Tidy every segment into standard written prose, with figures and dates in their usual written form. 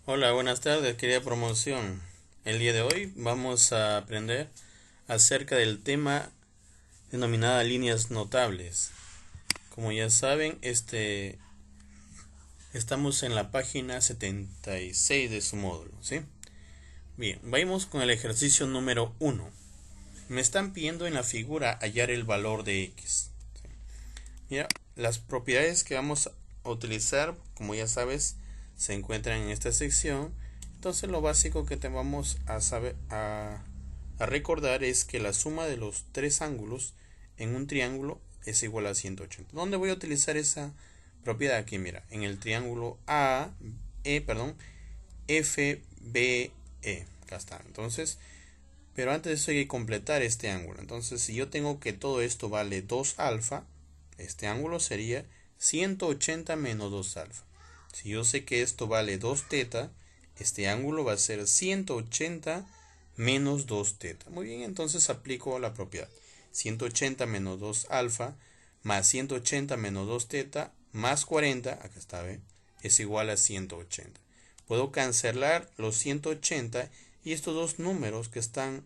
Hola, buenas tardes, querida promoción. El día de hoy vamos a aprender acerca del tema denominada líneas notables. Como ya saben, estamos en la página 76 de su módulo, ¿sí? Bien, vamos con el ejercicio número 1. Me están pidiendo en la figura hallar el valor de x. ¿Sí? Mira, las propiedades que vamos a utilizar, como ya sabes, se encuentran en esta sección. Entonces lo básico que te vamos a saber a recordar es que la suma de los tres ángulos en un triángulo es igual a 180. ¿Dónde voy a utilizar esa propiedad? Aquí, mira, en el triángulo FBE. Acá está. Entonces, pero antes de eso hay que completar este ángulo. Entonces, si yo tengo que todo esto vale 2 alfa, este ángulo sería 180 menos 2 alfa. Si yo sé que esto vale 2 teta, este ángulo va a ser 180 menos 2 teta. Muy bien, entonces aplico la propiedad. 180 menos 2 alfa más 180 menos 2 teta más 40, acá está, ¿ve? Es igual a 180. Puedo cancelar los 180 y estos dos números que están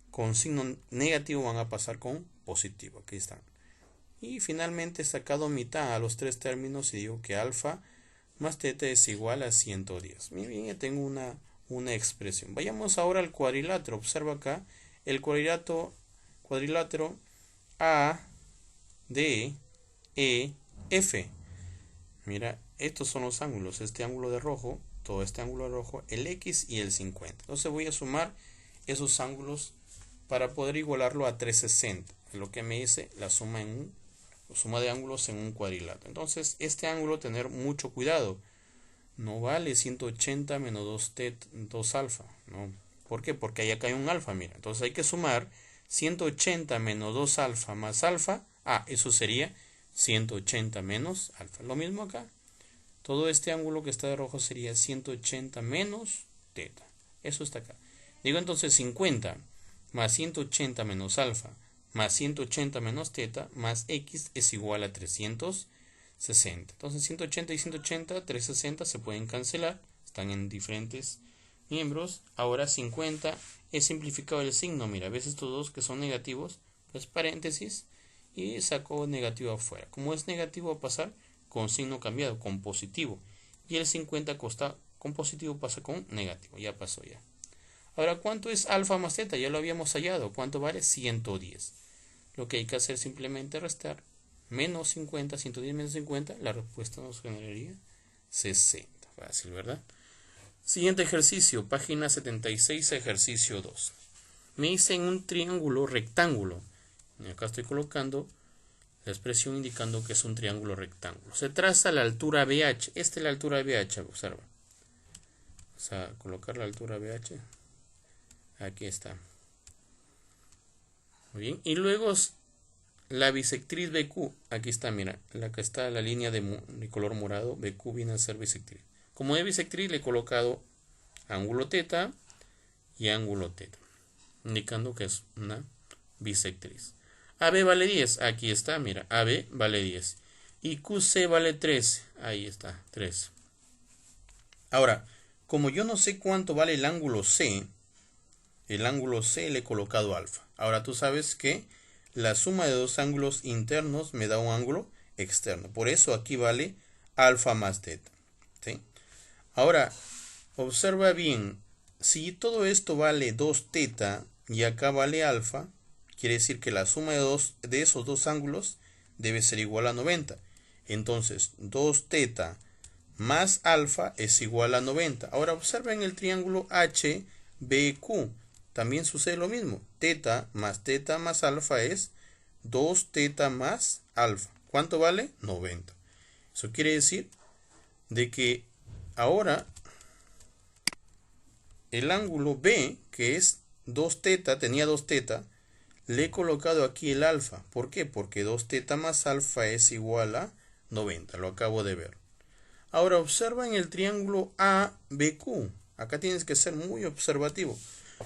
con signo negativo van a pasar con positivo. Aquí están. Y finalmente he sacado mitad a los tres términos y digo que alfa más teta es igual a 110. Muy bien, ya tengo una expresión. Vayamos ahora al cuadrilátero. Observa acá el cuadrilátero A, D, E, F. Mira, estos son los ángulos. Este ángulo de rojo, todo este ángulo de rojo, el X y el 50. Entonces voy a sumar esos ángulos para poder igualarlo a 360. Es lo que me dice la suma de ángulos en un cuadrilátero. Entonces, este ángulo tener mucho cuidado. No vale 180 menos 2 alfa. No. ¿Por qué? Porque ahí acá hay un alfa, mira. Entonces hay que sumar 180 menos 2 alfa más alfa. Eso sería 180 menos alfa. Lo mismo acá. Todo este ángulo que está de rojo sería 180 menos teta. Eso está acá. Digo entonces 50 más 180 menos alfa más 180 menos teta más x es igual a 360. Entonces 180 y 180, 360 se pueden cancelar. Están en diferentes miembros. Ahora 50 es simplificado el signo. Mira, ves estos dos que son negativos, pues paréntesis y saco negativo afuera. Como es negativo va a pasar con signo cambiado, con positivo. Y el 50 con positivo pasa con negativo. Ya pasó ya. Ahora, ¿cuánto es alfa más teta? Ya lo habíamos hallado. ¿Cuánto vale? 110. Lo que hay que hacer es simplemente restar menos 50, 110 menos 50. La respuesta nos generaría 60. Fácil, ¿verdad? Siguiente ejercicio, página 76, ejercicio 2. Me dice en un triángulo rectángulo. Y acá estoy colocando la expresión indicando que es un triángulo rectángulo. Se traza la altura BH. Esta es la altura BH, observa. Vamos a colocar la altura BH. Aquí está. Muy bien. Y luego la bisectriz BQ. Aquí está, mira. La que está la línea de color morado. BQ viene a ser bisectriz. Como es bisectriz, le he colocado ángulo teta y ángulo teta, indicando que es una bisectriz. AB vale 10. Aquí está, mira. AB vale 10. Y QC vale 3. Ahí está, 3. Ahora, como yo no sé cuánto vale el ángulo C le he colocado alfa. Ahora tú sabes que la suma de dos ángulos internos me da un ángulo externo. Por eso aquí vale alfa más teta. ¿Sí? Ahora, observa bien. Si todo esto vale 2 teta y acá vale alfa, quiere decir que la suma de esos dos ángulos debe ser igual a 90. Entonces, 2 teta más alfa es igual a 90. Ahora observa en el triángulo HBQ. También sucede lo mismo. Teta más alfa es 2 teta más alfa. ¿Cuánto vale? 90. Eso quiere decir de que ahora el ángulo B, que es 2 teta, tenía 2 teta, le he colocado aquí el alfa. ¿Por qué? Porque 2 teta más alfa es igual a 90. Lo acabo de ver. Ahora observa en el triángulo ABQ. Acá tienes que ser muy observativo.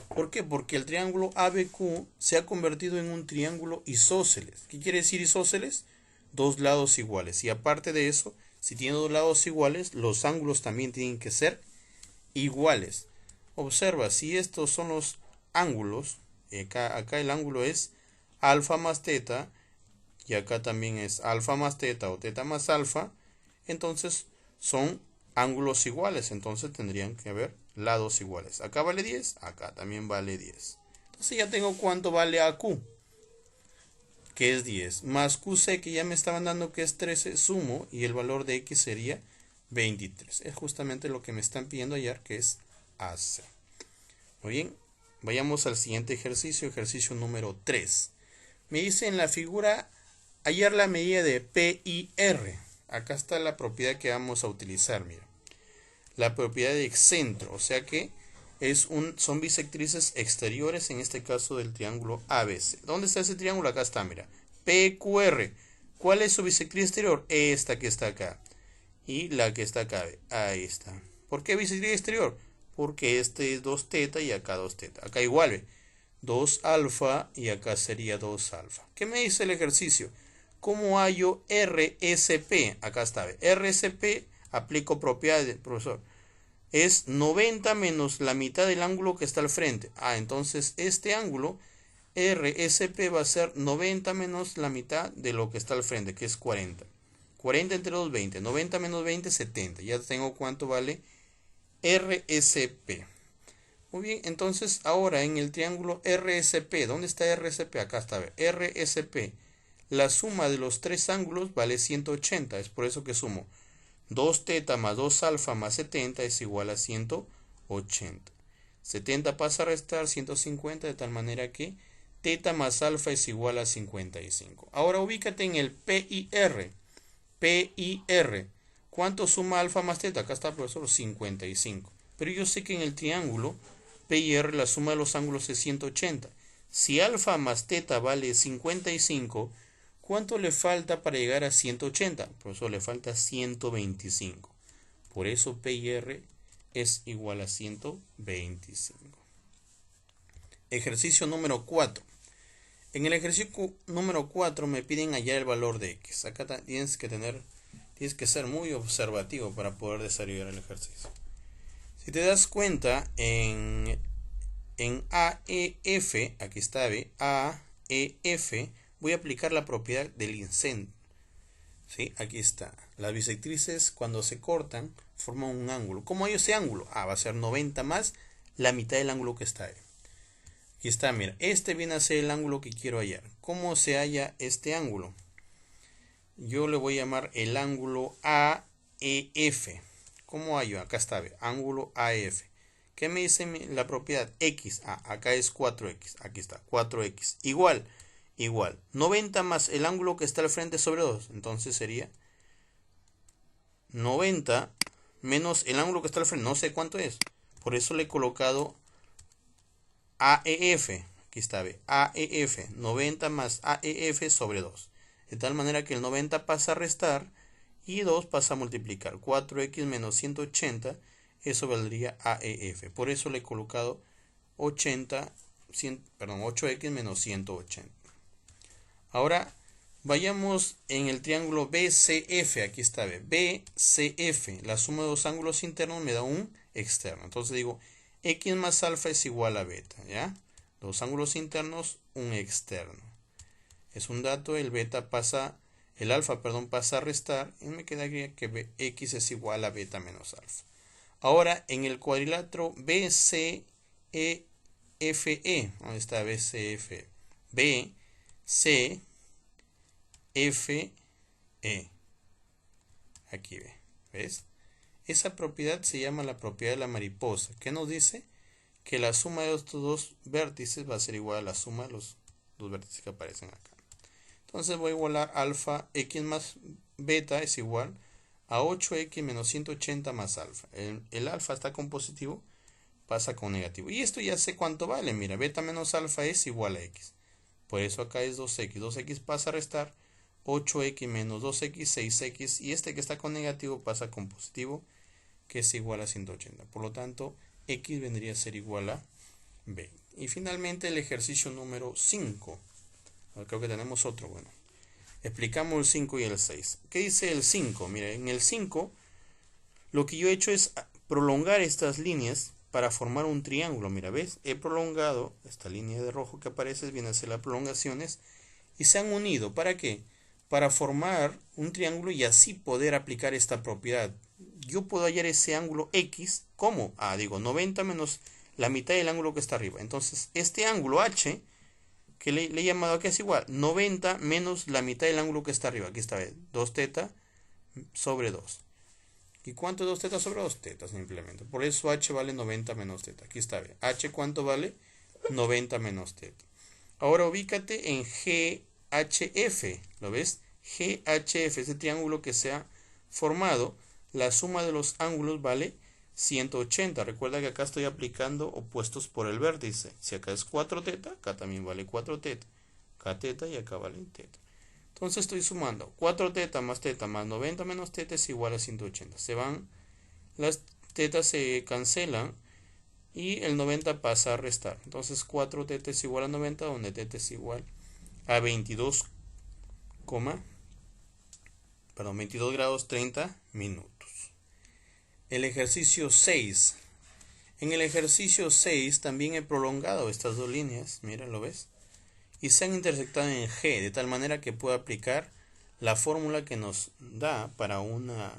¿Por qué? Porque el triángulo ABQ se ha convertido en un triángulo isósceles. ¿Qué quiere decir isósceles? Dos lados iguales. Y aparte de eso, si tiene dos lados iguales, los ángulos también tienen que ser iguales. Observa, si estos son los ángulos, acá el ángulo es alfa más teta, y acá también es alfa más teta o teta más alfa, entonces son ángulos iguales, entonces tendrían que haber lados iguales. Acá vale 10, acá también vale 10. Entonces ya tengo cuánto vale AQ, que es 10, más QC, que ya me estaban dando que es 13, sumo, y el valor de X sería 23. Es justamente lo que me están pidiendo ayer, que es AC. Muy bien, vayamos al siguiente ejercicio, ejercicio número 3. Me dice en la figura, hallar la medida de PIR. Acá está la propiedad que vamos a utilizar, mira. La propiedad de excentro, o sea que son bisectrices exteriores, en este caso del triángulo ABC. ¿Dónde está ese triángulo? Acá está, mira. PQR. ¿Cuál es su bisectriz exterior? Esta que está acá. Y la que está acá. Ahí está. ¿Por qué bisectriz exterior? Porque este es 2 teta y acá 2 teta. Acá igual, ¿ve? 2 alfa y acá sería 2 alfa. ¿Qué me dice el ejercicio? ¿Cómo hallo RSP? Acá está, ¿ve? RSP, aplico propiedades, profesor. Es 90 menos la mitad del ángulo que está al frente. Entonces este ángulo RSP va a ser 90 menos la mitad de lo que está al frente, que es 40. 40 entre 2, 20. 90 menos 20, 70. Ya tengo cuánto vale RSP. Muy bien, entonces ahora en el triángulo RSP, ¿dónde está RSP? Acá está, a ver, RSP. La suma de los tres ángulos vale 180, es por eso que sumo 2 teta más 2 alfa más 70 es igual a 180. 70 pasa a restar 150, de tal manera que teta más alfa es igual a 55. Ahora ubícate en el PIR. PIR. ¿Cuánto suma alfa más teta? Acá está, profesor, 55. Pero yo sé que en el triángulo PIR la suma de los ángulos es 180. Si alfa más teta vale 55, ¿cuánto le falta para llegar a 180? Profesor, le falta 125. Por eso PIR es igual a 125. Ejercicio número 4. En el ejercicio número 4 me piden hallar el valor de X. Acá tienes que ser muy observativo para poder desarrollar el ejercicio. Si te das cuenta, en AEF, aquí está, ¿ve? AEF, voy a aplicar la propiedad del incentro. ¿Sí? Aquí está. Las bisectrices, cuando se cortan, forman un ángulo. ¿Cómo hay ese ángulo? Va a ser 90 más la mitad del ángulo que está ahí. Aquí está, mira. Este viene a ser el ángulo que quiero hallar. ¿Cómo se halla este ángulo? Yo le voy a llamar el ángulo AEF. ¿Cómo hallo? Acá está, ¿ve? Ángulo AEF. ¿Qué me dice la propiedad? X. Acá es 4X. Aquí está, 4X. Igual. 90 más el ángulo que está al frente sobre 2. Entonces sería 90 menos el ángulo que está al frente. No sé cuánto es. Por eso le he colocado AEF. Aquí está, ¿ve? AEF. 90 más AEF sobre 2. De tal manera que el 90 pasa a restar y 2 pasa a multiplicar. 4X menos 180. Eso valdría AEF. Por eso le he colocado 8X menos 180. Ahora vayamos en el triángulo BCF. Aquí está, ¿ve? BCF. La suma de dos ángulos internos me da un externo. Entonces digo, X más alfa es igual a beta. ¿Ya? Dos ángulos internos, un externo. Es un dato, el alfa pasa a restar. Y me queda que X es igual a beta menos alfa. Ahora en el cuadrilátero BCEFE. ¿Dónde está BCF? BCFE. Aquí ve. ¿Ves? Esa propiedad se llama la propiedad de la mariposa. ¿Qué nos dice? Que la suma de estos dos vértices va a ser igual a la suma de los dos vértices que aparecen acá. Entonces voy a igualar alfa X más beta es igual a 8X menos 180 más alfa. El alfa está con positivo, pasa con negativo. Y esto ya sé cuánto vale. Mira, beta menos alfa es igual a X. Por eso acá es 2X. 2X pasa a restar. 8X menos 2X, 6X. Y este que está con negativo pasa con positivo, que es igual a 180. Por lo tanto, X vendría a ser igual a B. Y finalmente el ejercicio número 5. Creo que tenemos otro. Bueno, explicamos el 5 y el 6. ¿Qué dice el 5? Mira, en el 5 lo que yo he hecho es prolongar estas líneas para formar un triángulo. Mira, ¿ves? He prolongado esta línea de rojo que aparece, viene a ser las prolongaciones, y se han unido. ¿Para qué? Para formar un triángulo y así poder aplicar esta propiedad. Yo puedo hallar ese ángulo X, ¿cómo? Digo, 90 menos la mitad del ángulo que está arriba. Entonces, este ángulo H, que le he llamado aquí, es igual, 90 menos la mitad del ángulo que está arriba. Aquí está, 2 teta sobre 2. ¿Y cuánto es 2 teta sobre 2 teta? Simplemente. Por eso H vale 90 menos teta. Aquí está, H, ¿cuánto vale? 90 menos teta. Ahora ubícate en GHF. ¿Lo ves? GHF, ese triángulo que se ha formado, la suma de los ángulos vale 180. Recuerda que acá estoy aplicando opuestos por el vértice. Si acá es 4 teta, acá también vale 4 teta. Acá teta y acá vale teta. Entonces estoy sumando 4 teta más 90 menos teta es igual a 180. Se van, las tetas se cancelan y el 90 pasa a restar. Entonces 4 teta es igual a 90, donde teta es igual a 22 grados 30 minutos. El ejercicio 6. En el ejercicio 6 también he prolongado estas dos líneas, mira, ¿lo ves? Y se han intersectado en G, de tal manera que puedo aplicar la fórmula que nos da para una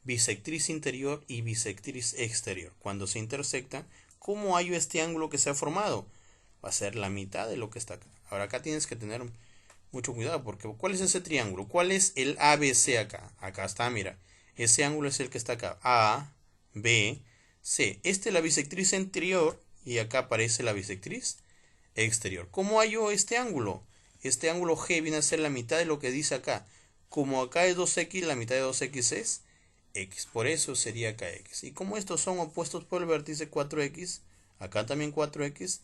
bisectriz interior y bisectriz exterior. Cuando se intersectan, ¿cómo hallo este ángulo que se ha formado? Va a ser la mitad de lo que está acá. Ahora acá tienes que tener mucho cuidado, porque ¿cuál es ese triángulo? ¿Cuál es el ABC acá? Acá está, mira. Ese ángulo es el que está acá. A, B, C. Esta es la bisectriz interior y acá aparece la bisectriz exterior. ¿Cómo hallo este ángulo? Este ángulo G viene a ser la mitad de lo que dice acá. Como acá es 2x, la mitad de 2x es x. Por eso sería acá x. Y como estos son opuestos por el vértice 4x, acá también 4x,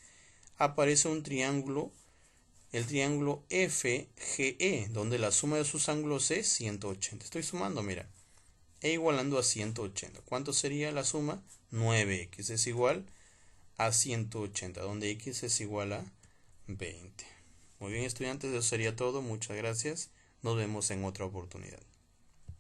aparece un triángulo, el triángulo FGE, donde la suma de sus ángulos es 180. Estoy sumando, mira. E igualando a 180. ¿Cuánto sería la suma? 9x es igual a 180, donde x es igual a 20. Muy bien, estudiantes, eso sería todo. Muchas gracias. Nos vemos en otra oportunidad.